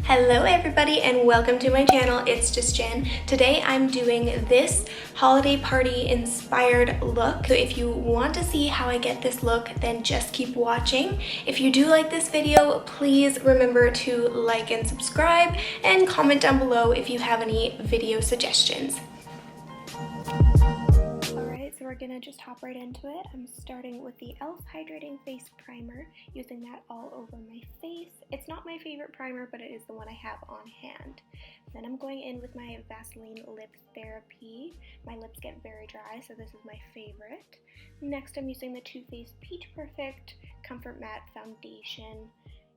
Hello everybody and welcome to my channel, It's Just Jen. Today I'm doing this holiday party inspired look. So if you want to see how I get this look, then just keep watching. If you do like this video, please remember to like and subscribe and comment down below if you have any video suggestions. So we're gonna just hop right into it. I'm starting with the e.l.f. Hydrating Face Primer, using that all over my face. It's not my favorite primer, but it is the one I have on hand. Then I'm going in with my Vaseline Lip Therapy. My lips get very dry, so this is my favorite. Next, I'm using the Too Faced Peach Perfect Comfort Matte Foundation,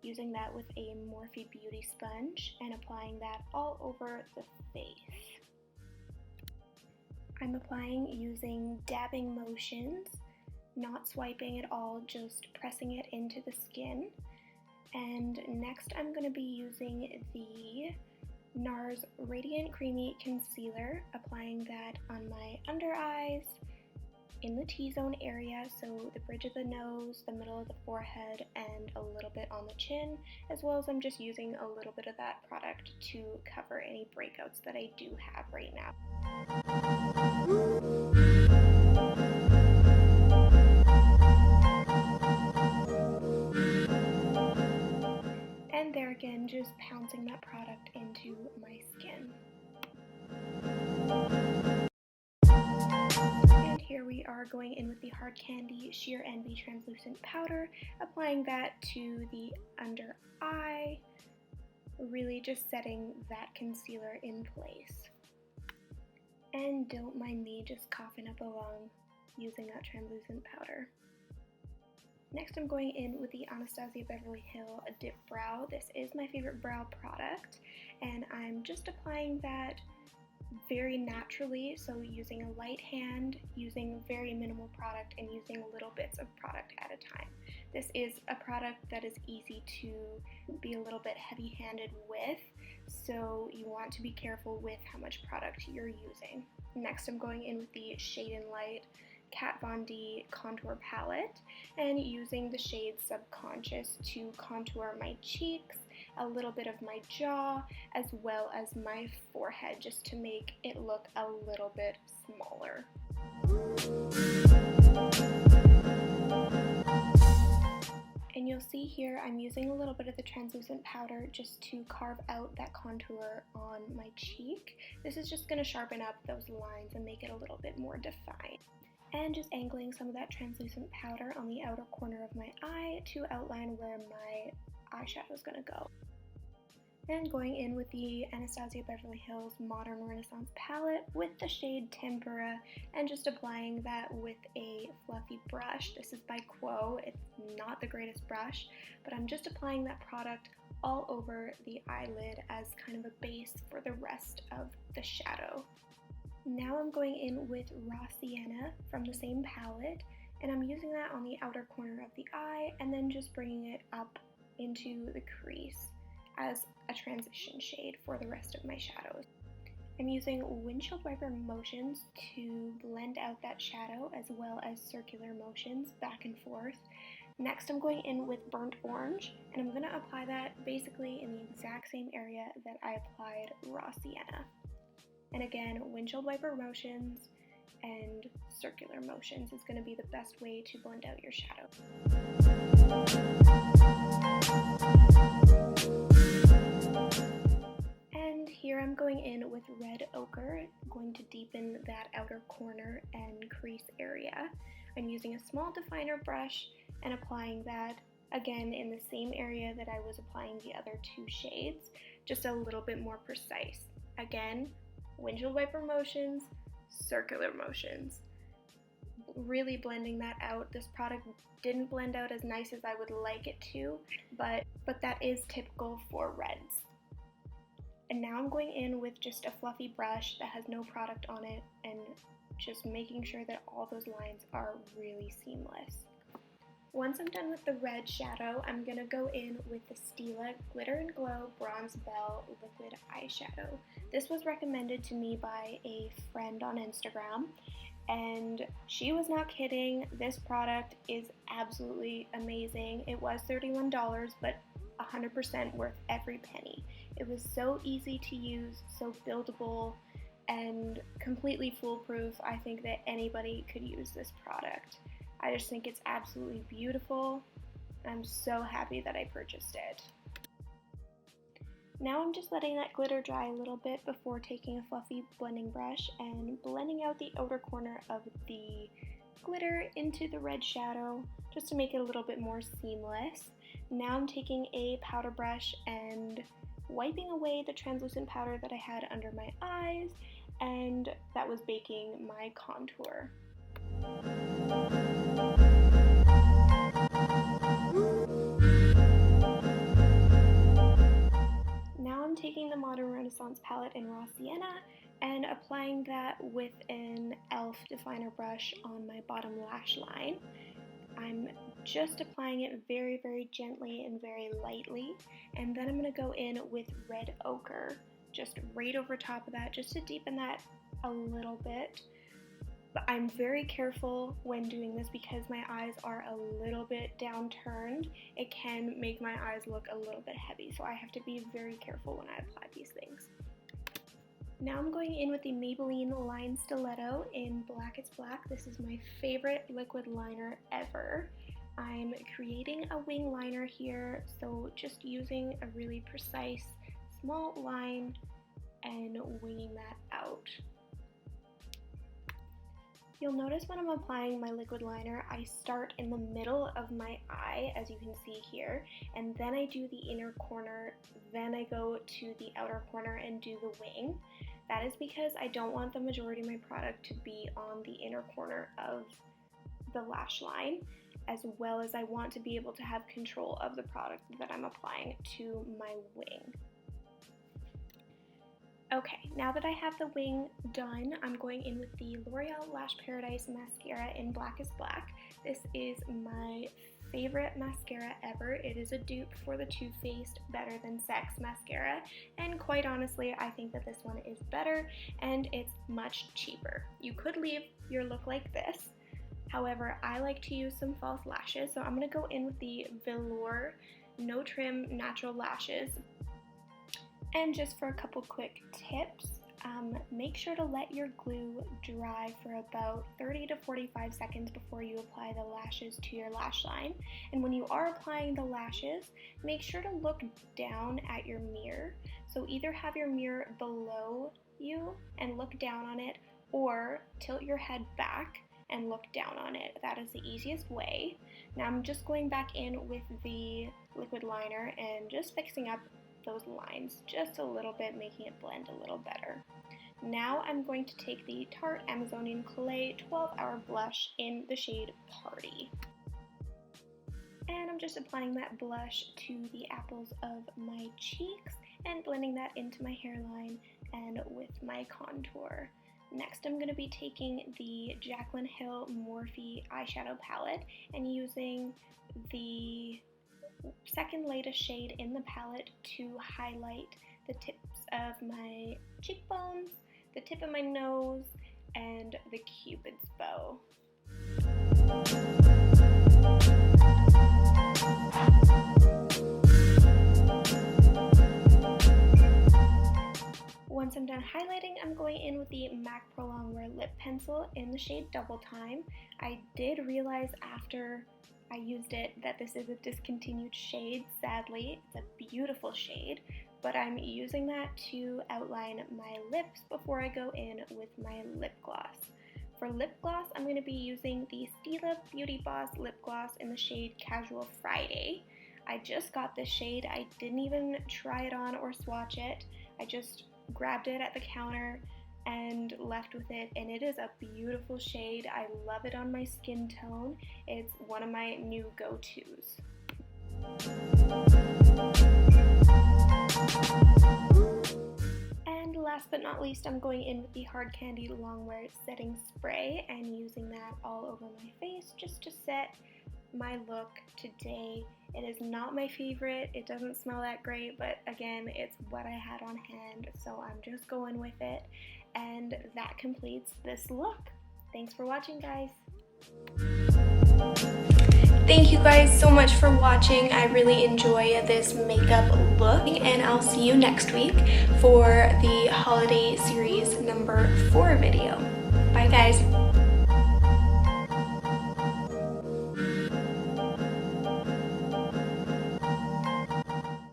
using that with a Morphe Beauty Sponge and applying that all over the face. I'm applying using dabbing motions, not swiping at all, just pressing it into the skin. And next I'm going to be using the NARS Radiant Creamy Concealer, applying that on my under eyes, in the T-zone area, so the bridge of the nose, the middle of the forehead, and a little bit on the chin, as well as I'm just using a little bit of that product to cover any breakouts that I do have right now. And there again, just pouncing that product into my skin. And here we are going in with the Hard Candy Sheer Envy Translucent Powder, applying that to the under eye, really just setting that concealer in place. And don't mind me just coughing up along using that translucent powder. Next I'm going in with the Anastasia Beverly Hills Dip Brow. This is my favorite brow product, and I'm just applying that very naturally, so using a light hand, using very minimal product, and using little bits of product at a time. This is a product that is easy to be a little bit heavy-handed with, so you want to be careful with how much product you're using. Next I'm going in with the Shade and Light Kat Von D Contour Palette and using the shade Subconscious to contour my cheeks, a little bit of my jaw, as well as my forehead, just to make it look a little bit smaller. And you'll see here I'm using a little bit of the translucent powder just to carve out that contour on my cheek. This is just going to sharpen up those lines and make it a little bit more defined. And just angling some of that translucent powder on the outer corner of my eye to outline where my eyeshadow is going to go. And going in with the Anastasia Beverly Hills Modern Renaissance palette with the shade Tempera, and just applying that with a fluffy brush. This is by Quo. It's not the greatest brush, but I'm just applying that product all over the eyelid as kind of a base for the rest of the shadow. Now I'm going in with Raw Sienna from the same palette, and I'm using that on the outer corner of the eye and then just bringing it up into the crease as a transition shade for the rest of my shadows. I'm using windshield wiper motions to blend out that shadow, as well as circular motions back and forth. Next I'm going in with Burnt Orange, and I'm going to apply that basically in the exact same area that I applied Raw Sienna. And again, windshield wiper motions and circular motions is going to be the best way to blend out your shadow. And here I'm going in with Red Ochre, going to deepen that outer corner and crease area. I'm using a small definer brush and applying that again in the same area that I was applying the other two shades, just a little bit more precise. Again, windshield wiper motions, circular motions. Really blending that out. This product didn't blend out as nice as I would like it to, but that is typical for reds. And now I'm going in with just a fluffy brush that has no product on it and just making sure that all those lines are really seamless. Once I'm done with the red shadow, I'm going to go in with the Stila Glitter and Glow Bronze Bell Liquid Eyeshadow. This was recommended to me by a friend on Instagram, and she was not kidding. This product is absolutely amazing. It was $31, but 100% worth every penny. It was so easy to use, so buildable, and completely foolproof. I think that anybody could use this product. I just think it's absolutely beautiful. I'm so happy that I purchased it. Now I'm just letting that glitter dry a little bit before taking a fluffy blending brush and blending out the outer corner of the glitter into the red shadow just to make it a little bit more seamless. Now I'm taking a powder brush and wiping away the translucent powder that I had under my eyes, and that was baking my contour. Now I'm taking the Modern Renaissance palette in Raw Sienna and applying that with an e.l.f. definer brush on my bottom lash line. I'm just applying it very, very gently and very lightly, and then I'm going to go in with red ochre, just right over top of that, just to deepen that a little bit. But I'm very careful when doing this because my eyes are a little bit downturned. It can make my eyes look a little bit heavy, so I have to be very careful when I apply these things. Now I'm going in with the Maybelline Line Stiletto in Black is Black. This is my favorite liquid liner ever. I'm creating a wing liner here, so just using a really precise small line and winging that out. You'll notice when I'm applying my liquid liner, I start in the middle of my eye, as you can see here, and then I do the inner corner, then I go to the outer corner and do the wing. That is because I don't want the majority of my product to be on the inner corner of the lash line, as well as I want to be able to have control of the product that I'm applying to my wing. Okay, now that I have the wing done, I'm going in with the L'Oreal Lash Paradise mascara in Black is Black. This is my favorite mascara ever. It is a dupe for the Too Faced Better Than Sex mascara, and quite honestly, I think that this one is better and it's much cheaper. You could leave your look like this. However, I like to use some false lashes, so I'm going to go in with the Velour No Trim Natural Lashes. And just for a couple quick tips, make sure to let your glue dry for about 30 to 45 seconds before you apply the lashes to your lash line. And when you are applying the lashes, make sure to look down at your mirror. So either have your mirror below you and look down on it, or tilt your head back and look down on it. That is the easiest way. Now I'm just going back in with the liquid liner and just fixing up those lines just a little bit, making it blend a little better. Now I'm going to take the Tarte Amazonian Clay 12-Hour Blush in the shade Party. And I'm just applying that blush to the apples of my cheeks and blending that into my hairline and with my contour. Next, I'm going to be taking the Jaclyn Hill Morphe eyeshadow palette and using the second latest shade in the palette to highlight the tips of my cheekbones, the tip of my nose, and the Cupid's bow. Once I'm done highlighting, I'm going in with the MAC Pro Longwear Lip Pencil in the shade Double Time. I did realize after I used it that this is a discontinued shade, sadly. It's a beautiful shade, but I'm using that to outline my lips before I go in with my lip gloss. For lip gloss, I'm going to be using the Stila Beauty Boss Lip Gloss in the shade Casual Friday. I just got this shade. I didn't even try it on or swatch it. I just grabbed it at the counter and left with it, and it is a beautiful shade. I love it on my skin tone. It's one of my new go-tos. And last but not least, I'm going in with the Hard Candy Longwear Setting Spray and using that all over my face just to set my look today. It is not my favorite, it doesn't smell that great, but again, it's what I had on hand, so I'm just going with it, and that completes this look. Thanks for watching, guys. Thank you guys so much for watching. I really enjoy this makeup look, and I'll see you next week for the holiday series number 4 video. Bye guys.